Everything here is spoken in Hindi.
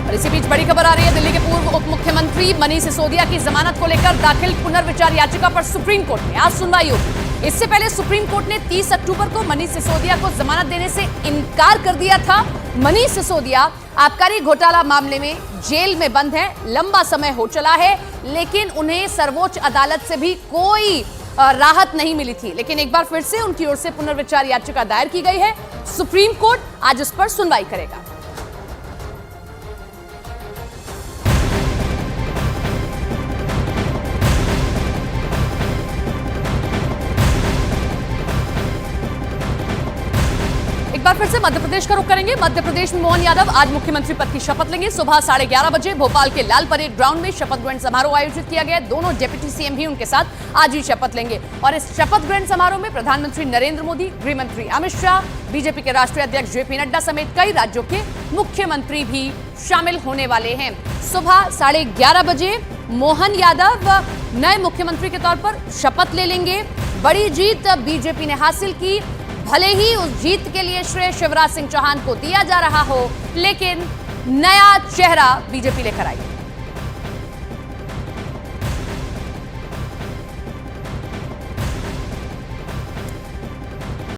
और इसी बीच बड़ी खबर आ रही है, दिल्ली के पूर्व उप मुख्यमंत्री मनीष सिसोदिया की जमानत को लेकर दाखिल पुनर्विचार याचिका पर सुप्रीम कोर्ट में आज सुनवाई होगी। इससे पहले सुप्रीम कोर्ट ने 30 अक्टूबर को मनीष सिसोदिया को जमानत देने से इनकार कर दिया था। मनीष सिसोदिया आबकारी घोटाला मामले में जेल में बंद है, लंबा समय हो चला है, लेकिन उन्हें सर्वोच्च अदालत से भी कोई राहत नहीं मिली थी। लेकिन एक बार फिर से उनकी ओर से पुनर्विचार याचिका दायर की गई है। सुप्रीम कोर्ट आज इस पर सुनवाई करेगा। एक बार फिर से मध्य प्रदेश का रुख करेंगे। मध्य प्रदेश में मोहन यादव आज मुख्यमंत्री पद की शपथ लेंगे। सुबह 11:30 बजे भोपाल के लाल परेड ग्राउंड में शपथ ग्रहण समारोह आयोजित किया गया। दोनों डिप्टी सीएम भी उनके साथ आज ही शपथ लेंगे और इस शपथ ग्रहण समारोह में प्रधानमंत्री नरेंद्र मोदी, गृह मंत्री अमित शाह, बीजेपी के राष्ट्रीय अध्यक्ष जेपी नड्डा समेत कई राज्यों के मुख्यमंत्री भी शामिल होने वाले हैं। सुबह 11:30 बजे मोहन यादव नए मुख्यमंत्री के तौर पर शपथ ले लेंगे। बड़ी जीत बीजेपी ने हासिल की। भले ही उस जीत के लिए श्रेय शिवराज सिंह चौहान को दिया जा रहा हो, लेकिन नया चेहरा बीजेपी लेकर आई।